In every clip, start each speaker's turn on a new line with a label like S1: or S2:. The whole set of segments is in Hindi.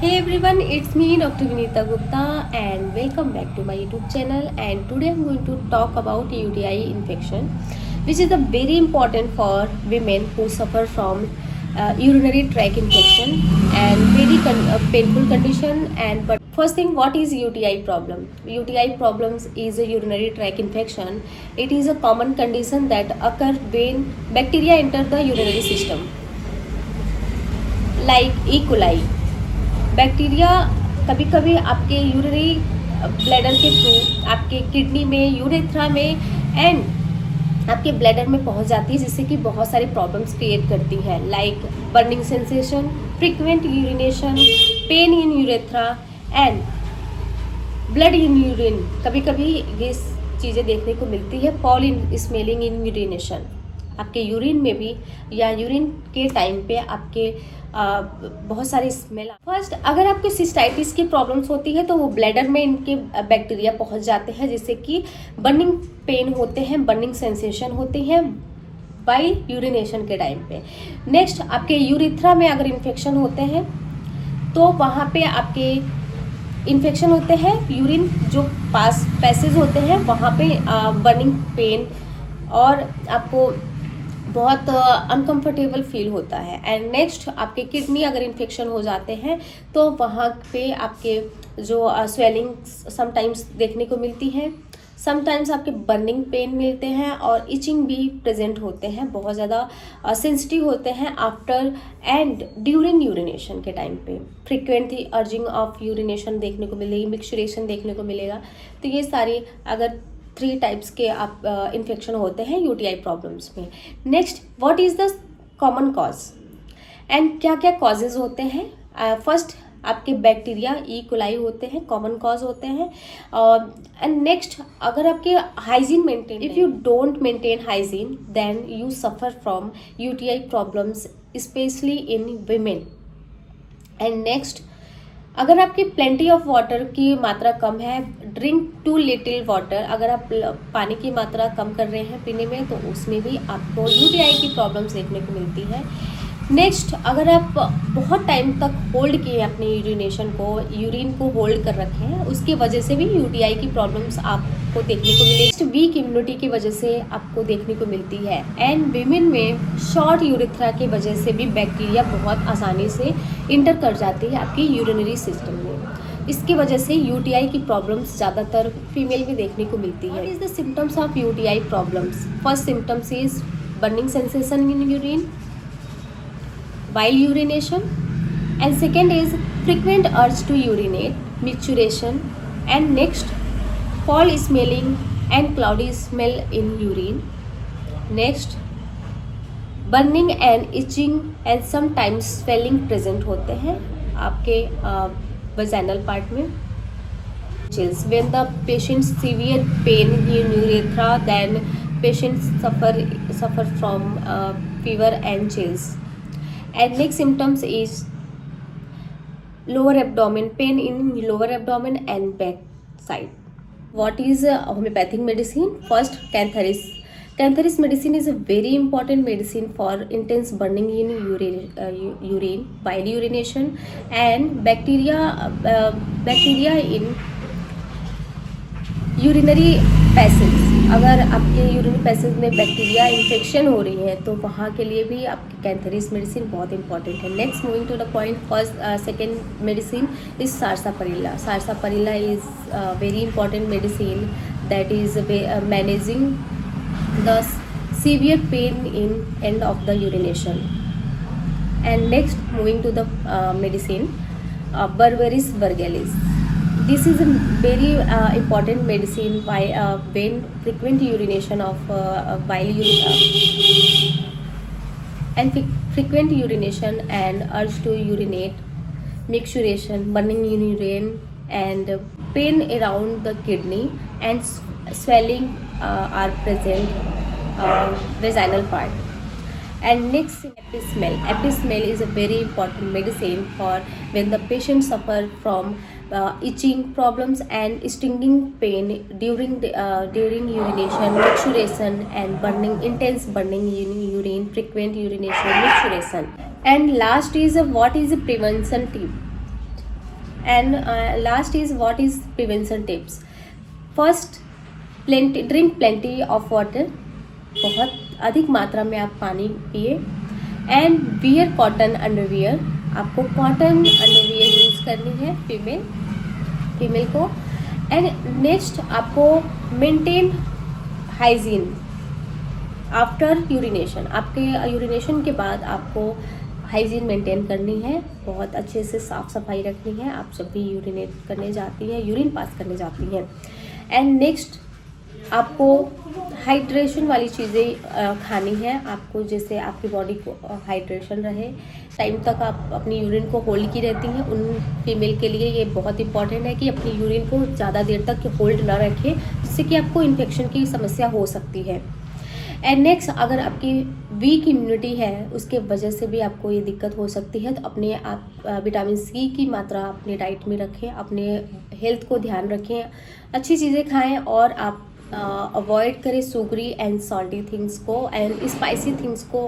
S1: Hey everyone, it's me Dr. Vinita Gupta and welcome back to my YouTube channel. And today I'm going to talk about UTI infection, which is a very important for women who suffer from urinary tract infection and very painful condition. And but first thing, what is UTI problem? UTI problems is a urinary tract infection. It is a common condition that occur when bacteria enter the urinary system, like E. coli. Bacteria कभी कभी आपके यूरिनरी ब्लैडर के थ्रू आपके किडनी में, यूरेथ्रा में एंड आपके ब्लैडर में पहुंच जाती है, जिससे कि बहुत सारी प्रॉब्लम्स क्रिएट करती है, like burning sensation, frequent urination, pain in urethra and blood in urine. कभी कभी ये चीज़ें देखने को मिलती है, fall in smelling in urination, आपके यूरिन में भी या यूरिन के टाइम पे आपके बहुत सारी स्मेल। फर्स्ट, अगर आपको सिस्टाइटिस की प्रॉब्लम्स होती है तो वो ब्लैडर में इनके बैक्टीरिया पहुंच जाते हैं, जिससे कि बर्निंग पेन होते हैं, बर्निंग सेंसेशन होती हैं बाय यूरिनेशन के टाइम पे। नेक्स्ट, आपके यूरिथ्रा में अगर इन्फेक्शन होते हैं तो वहाँ पे आपके इन्फेक्शन होते हैं, यूरिन जो पास पैसेज होते हैं वहाँ पे बर्निंग पेन और आपको बहुत अनकंफर्टेबल फील होता है। एंड नेक्स्ट, आपके किडनी अगर इन्फेक्शन हो जाते हैं तो वहाँ पे आपके जो स्वेलिंग समटाइम्स देखने को मिलती है, समटाइम्स आपके बर्निंग पेन मिलते हैं और इचिंग भी प्रेजेंट होते हैं, बहुत ज़्यादा सेंसिटिव होते हैं आफ्टर एंड ड्यूरिंग यूरिनेशन के टाइम पे। फ्रिक्वेंटली अर्जिंग ऑफ यूरिनेशन देखने को मिलेगी, मिक्सचरेशन देखने को मिलेगा। तो ये सारी अगर 3 टाइप्स के आप इन्फेक्शन होते हैं यूटीआई प्रॉब्लम्स में। Next, what is the common cause and क्या क्या कॉजेज होते हैं? फर्स्ट, आपके बैक्टीरिया ई कोलाई होते हैं, कॉमन कॉज होते हैं। एंड नेक्स्ट, अगर आपके hygiene maintain, if you don't maintain hygiene then you suffer from UTI problems specially in women. And next, अगर आपकी प्लेंटी ऑफ वाटर की मात्रा कम है, ड्रिंक टू लिटिल वाटर, अगर आप पानी की मात्रा कम कर रहे हैं पीने में तो उसमें भी आपको यूटीआई की प्रॉब्लम्स देखने को मिलती है। नेक्स्ट, अगर आप बहुत टाइम तक होल्ड किए अपने यूरिन को होल्ड कर रखे हैं, उसकी वजह से भी यूटीआई की प्रॉब्लम्स आपको देखने को मिलेगी। नेक्स्ट, वीक इम्यूनिटी की वजह से आपको देखने को मिलती है। एंड विमेन में शॉर्ट यूरेथ्रा की वजह से भी बैक्टीरिया बहुत आसानी से इंटर कर जाती है आपकी यूरिनरी सिस्टम में। इसकी वजह से यूटीआई की प्रॉब्लम्स ज़्यादातर फीमेल में देखने को मिलती है। What is the symptoms of UTI problems? First symptoms is burning sensation in urine while urination, and second is frequent urge to urinate, micturition, and next, foul smelling and cloudy smell in urine. Next, burning and itching and sometimes swelling present होते हैं आपके vaginal part में। Chills, when the patient severe pain in urethra, then patients suffer from fever and chills. And next symptoms is lower abdomen, pain in lower abdomen and back side. What is homeopathic medicine? First, Cantharis. Cantharis medicine is a very important medicine for intense burning in urine while urination and bacteria in urinary passage. अगर आपके यूरिनरी पैसेज में बैक्टीरिया इन्फेक्शन हो रही है तो वहाँ के लिए भी आपकी कैंथरिस मेडिसिन बहुत इंपॉर्टेंट है। Next, moving to the point, second medicine is sarsaparilla. Sarsaparilla is very important medicine that is managing the severe pain in end of the urination. And next, moving to the medicine Berberis burgellus. This is a very important medicine when frequent urination of frequent urination and urge to urinate, micturition, burning in urine, and pain around the kidney and swelling are present vaginal part. And next, epismel. Epismel is a very important medicine for when the patient suffer from itching problems and stinging pain during urination, micturition, and burning, intense burning in urine, frequent urination, micturition. And last is what is a prevention tip? And last is what is prevention tips. First, drink plenty of water, बहुत अधिक मात्रा में आप पानी पिए। एंड वियर कॉटन अंडरवियर, आपको कॉटन अंडरवियर यूज़ करनी है फीमेल को। एंड नेक्स्ट, आपको मेंटेन हाइजीन आफ्टर यूरिनेशन, आपके यूरिनेशन के बाद आपको हाइजीन मेंटेन करनी है, बहुत अच्छे से साफ़ सफाई रखनी है आप जब भी यूरिनेट करने जाती हैं, यूरिन पास करने जाती हैं। एंड नेक्स्ट, आपको हाइड्रेशन वाली चीज़ें खानी है आपको, जैसे आपकी बॉडी को हाइड्रेशन रहे, टाइम तक आप अपनी यूरिन को होल्ड की रहती हैं। उन फीमेल के लिए ये बहुत इंपॉर्टेंट है कि अपनी यूरिन को ज़्यादा देर तक होल्ड ना रखें, जिससे कि आपको इन्फेक्शन की समस्या हो सकती है। एंड नेक्स्ट, अगर आपकी वीक इम्यूनिटी है उसके वजह से भी आपको ये दिक्कत हो सकती है, तो अपने आप विटामिन सी की मात्रा अपने डाइट में रखें, अपने हेल्थ को ध्यान रखें, अच्छी चीज़ें खाएं और आप अवॉइड करें सुगरी एंड सॉल्टी थिंग्स को एंड स्पाइसी थिंग्स को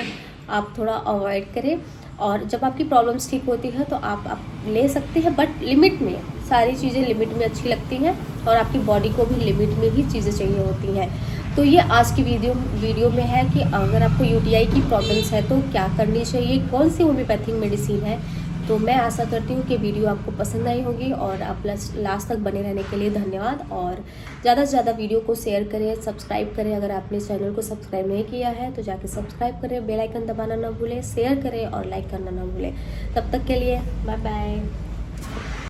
S1: आप थोड़ा अवॉइड करें। और जब आपकी प्रॉब्लम्स ठीक होती है तो आप ले सकते हैं, बट लिमिट में, सारी चीज़ें लिमिट में अच्छी लगती हैं और आपकी बॉडी को भी लिमिट में ही चीज़ें चाहिए होती हैं। तो ये आज की वीडियो में है कि अगर आपको यूटीआई की प्रॉब्लम्स है तो क्या करनी चाहिए, कौन सी होम्योपैथिक मेडिसिन है। तो मैं आशा करती हूँ कि वीडियो आपको पसंद आई होगी और आप लास्ट तक बने रहने के लिए धन्यवाद। और ज़्यादा से ज़्यादा वीडियो को शेयर करें, सब्सक्राइब करें, अगर आपने चैनल को सब्सक्राइब नहीं किया है तो जाके सब्सक्राइब करें, बेल आइकन दबाना ना भूलें, शेयर करें और लाइक करना ना भूलें। तब तक के लिए बाय बाय।